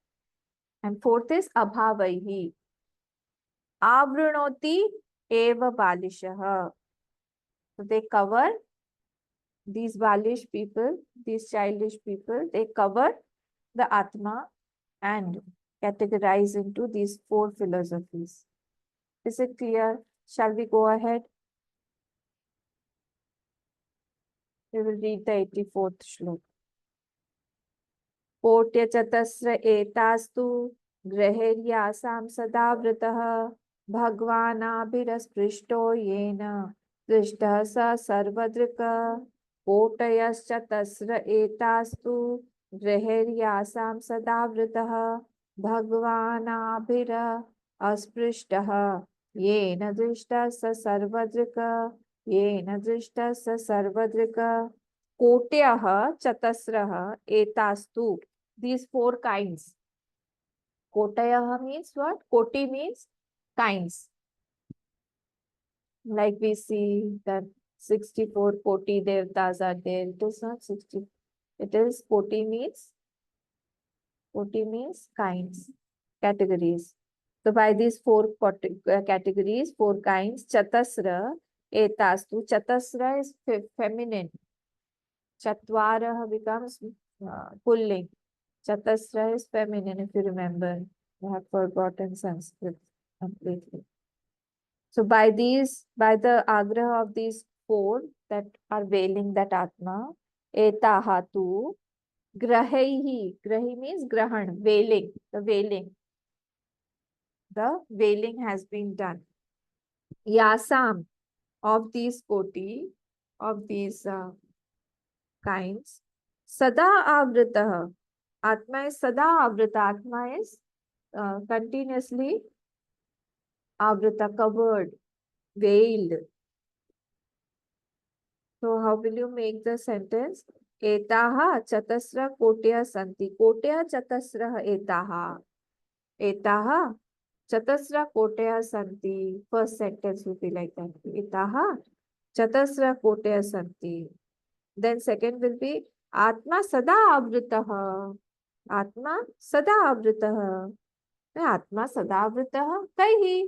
And fourth is abhavaihi. Avrunoti eva balishah. So they cover these balish people, these childish people, they cover the Atma and categorize into these four philosophies. Is it clear? Shall we go ahead? We will read the 84th shlok. कोट्य चतस्र एतास्तु ग्रहेर्यासां सदा वृतः भगवानाभिरस्पृष्टो येन दृष्टः स सर्वदृक्. कोटयश्चतस्र एतास्तु ग्रहेर्यासां सदा वृतः भगवानाभिर अस्पृष्टः येन दृष्टः स सर्वदृक्. येन दृष्टः स सर्वदृक्. कोट्यः चतस्रः एतास्तु. These four kinds. Kotayah means what? Koti means kinds. Like we see that 64 Koti Devtas are there. It is not 60. It is Koti means kinds, categories. So by these four categories, four kinds, Chatasra, Etastu. Chatasra is feminine. Chatvarah becomes pulling. Chatasra is feminine, if you remember. I have forgotten Sanskrit completely. So by the agraha of these four that are veiling that Atma, etahatu, grahaihi. Grahi means grahan, veiling, the veiling. The veiling has been done. Yasam, of these koti, of these kinds, sada avritah. Atma is sada avrita. Atma is continuously avrita, covered, veiled. So how will you make the sentence? Etaha chatasra kotya santi. Kotya chatasra etaha. Etaha chatasra kotya santi. First sentence will be like that. Etaha chatasra kotya santi. Then second will be Atma sada avritaha. Atma sada avritaha. Atma sada avritaha. Kaihi.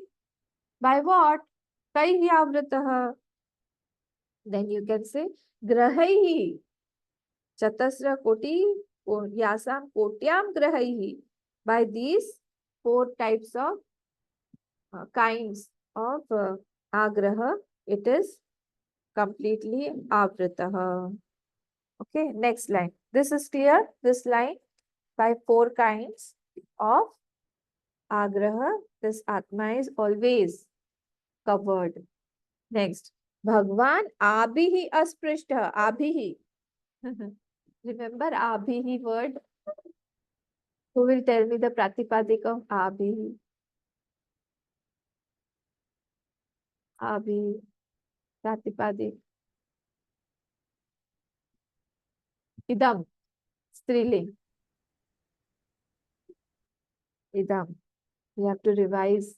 By what? Kaihi avritaha. Then you can say grahaihi. Chatasra koti yasam kotyam grahaihi. By these four types of kinds of agraha, it is completely avritaha. Okay, next line. This is clear. This line, by four kinds of agraha, this Atma is always covered. Next, Bhagwan abhihi asprishta. Abhihi. Remember abhihi word? Who will tell me the pratipadik of abhihi? Abhihi. Pratipadik. Idam. Striling. Idam. We have to revise.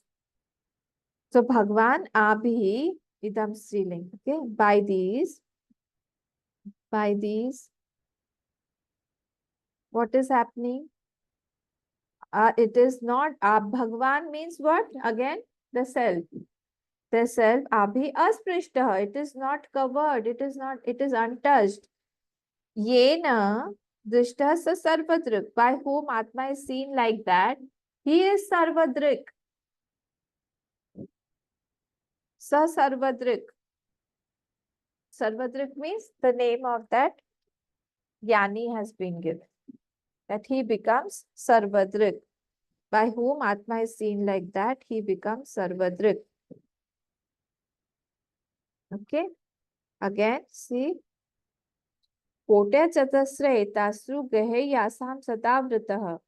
So Bhagwan abhi idam striling. Okay. By these, what is happening? It is not Bhagwan means what? Again, the self. The self abhi asprishtaha. It is not covered. It is not. It is untouched. Yena drishtah sa sarvadrik. By whom Atma is seen like that, he is sarvadrik. Sa sarvadrik. Sarvadrik means the name of that Jnani has been given. That he becomes sarvadrik. By whom Atma is seen like that, he becomes sarvadrik. Okay. Again, see. Kotya chatasra etasru gahe yasam satavritah.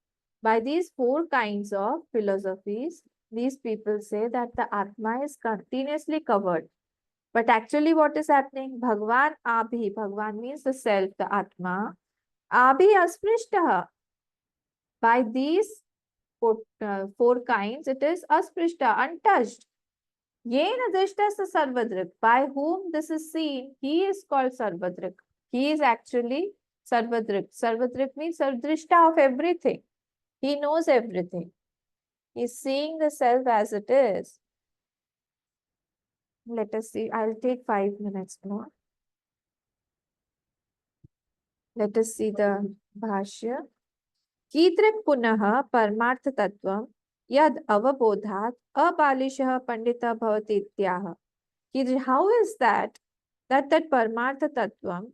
By these 4 kinds of philosophies, these people say that the Atma is continuously covered. But actually what is happening? Bhagwan abhi. Bhagwan means the self, the Atma. Abhi asprishtaha. By these 4 kinds, it is asprishta, untouched. Yena drishta sa sarvadrik. By whom this is seen, he is called sarvadrik. He is actually sarvadrik. Sarvadrik means sarvdrishta of everything. He knows everything. He is seeing the self as it is. Let us see. I'll take 5 minutes more. Let us see the bhashya. कीदृक् पुनः परमार्थ तत्वं यद अवबोधात् अबालिशः पंडितः भवति इत्याह. How is that that parmartha tattvam,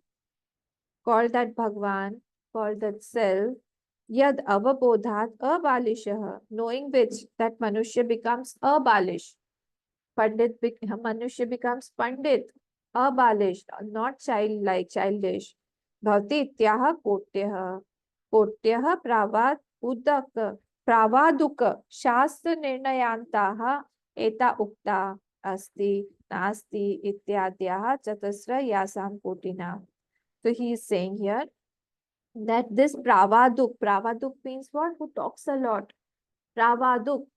called that Bhagwan, called that self, yad avabodhat abalishah, knowing which that manushya becomes abalish, pandit manushya becomes pandit, abalish, not childlike, childish. Bhavati ityah kotyah. कोट्यः प्रावाद उदक प्रावादुक शास्त्र निर्णयांताः एता उक्ता अस्ति नास्ति इत्याद्याः चतस्र यासां कोटिनां. So he is saying here that this pravaduk means what? Who talks a lot. Pravaduk,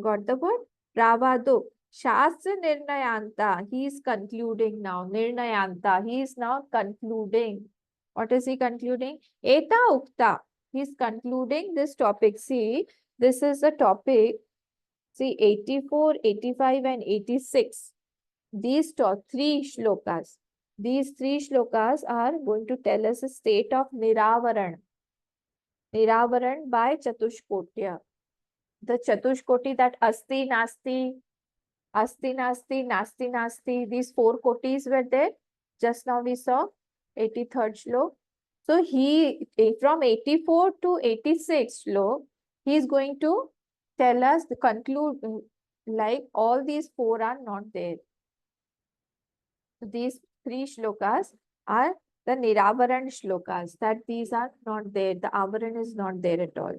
got the word? Pravaduk. Shastra nirnayanta, he is concluding now. Nirnayanta, he is now concluding. What is he concluding? Eta ukta. He is concluding this topic. See, this is a topic. See, 84, 85 and 86. These 3 shlokas. These 3 shlokas are going to tell us a state of Niravaran. Niravaran by Chatushkotya. The Chatushkoti, that Asti, Nasti, Asti, Nasti, Nasti, Nasti. These 4 kotis were there. Just now we saw 83rd shlok. So he, from 84 to 86 shlok, he is going to tell us, the conclude, like all these 4 are not there. So these 3 shlokas are the Niravaran shlokas, that these are not there. The Avaran is not there at all.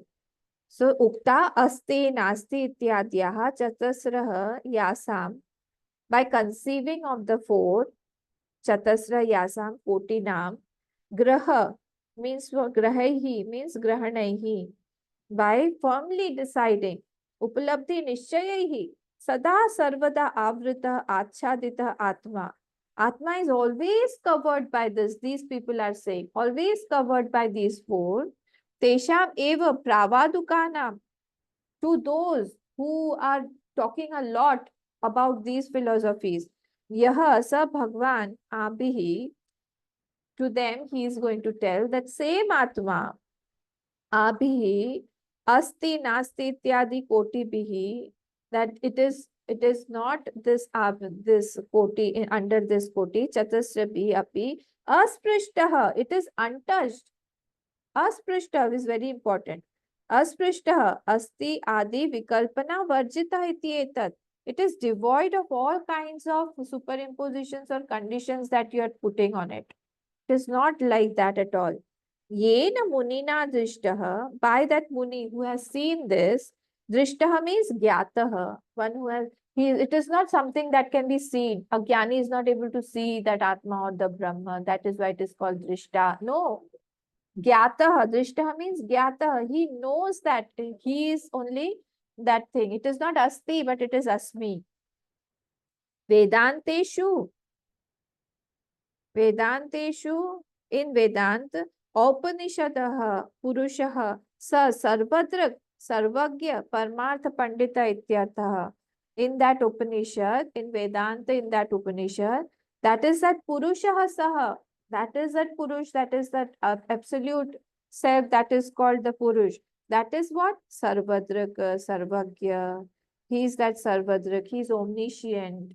So Ukta Asti Nasti Ityadyaha Chatasraha Yasam, by conceiving of the 4 Chatasra Yasam Kotinam, Graha means Grahaihi means Grahanaihi, by firmly deciding, Upalabdhi Nishchayahi, Sada Sarvada Avrita Achadita Atma. Atma is always covered by this. These people are saying, always covered by these 4. Tesham eva pravadukanam. To those who are talking a lot about these philosophies. Yaha sa Bhagwan abhihi. To them he is going to tell that same Atma abhihi asti nasti ityadi koti bihi, that it is not this this koti, under this koti chatasra bihi api asprishtaha, it is untouched. Asprishtaha is very important. Asprishtaha asti adi vikalpana varjita iti etat. It is devoid of all kinds of superimpositions or conditions that you are putting on it. It is not like that at all. Yena munina drishtaha, by that muni who has seen this, drishtaha means gyataha, one who has, it is not something that can be seen. A jnani is not able to see that Atma or the Brahma. That is why it is called drishta. No. Gyataha, drishtaha means gyataha. He knows that he is only that thing. It is not asti, but it is asmi. Vedanteshu. Vedanteshu, in Vedant, Upanishadaha Purushaha Sa Sarvadrak Sarvagya Parmartha Pandita Ityarthaha. in that Upanishad, in Vedanta, in that Upanishad, that is that Purushaha Saha. That is that Purush, that is that absolute self, that is called the Purush. That is what? Sarvadrak, Sarvagya. He is that Sarvadrak, he is omniscient.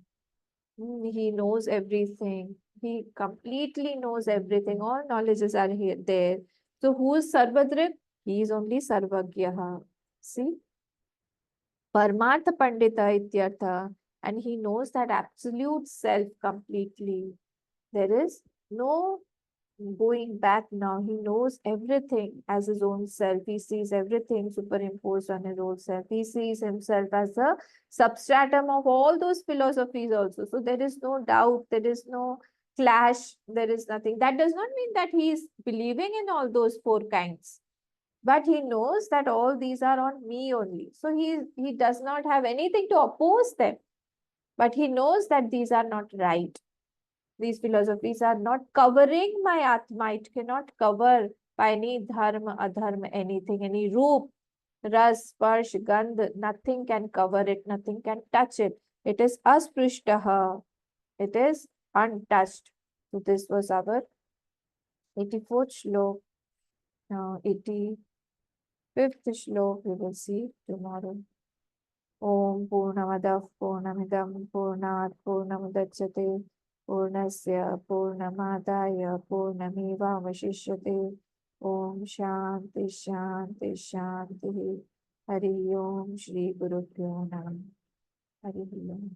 He knows everything. He completely knows everything. All knowledges are here there. So who is Sarvadrak? He is only Sarvagyaha. See? Paramartha Pandita Ityartha. And he knows that absolute self completely. There is no going back now. He knows everything as his own self. He sees everything superimposed on his own self. He sees himself as a substratum of all those philosophies also. So there is no doubt, there is no clash, there is nothing. That does not mean that he is believing in all those four kinds. But he knows that all these are on me only. So he does not have anything to oppose them. But he knows that these are not right. These philosophies are not covering my Atma. It cannot cover by any dharma, adharma, anything, any roop, ras, sparsh, gandh. Nothing can cover it. Nothing can touch it. It is asprishtaha. It is untouched. So this was our 84th shlok. Now 85th shlok we will see tomorrow. Om Purnamadav Purnamidam Purnat Purnamudachyate Purnasya Purnamadaya Purnamevavashishyate. Om Shanti Shanti Shanti. Hari Om Shri Guru Pyo Namah. Hari Om.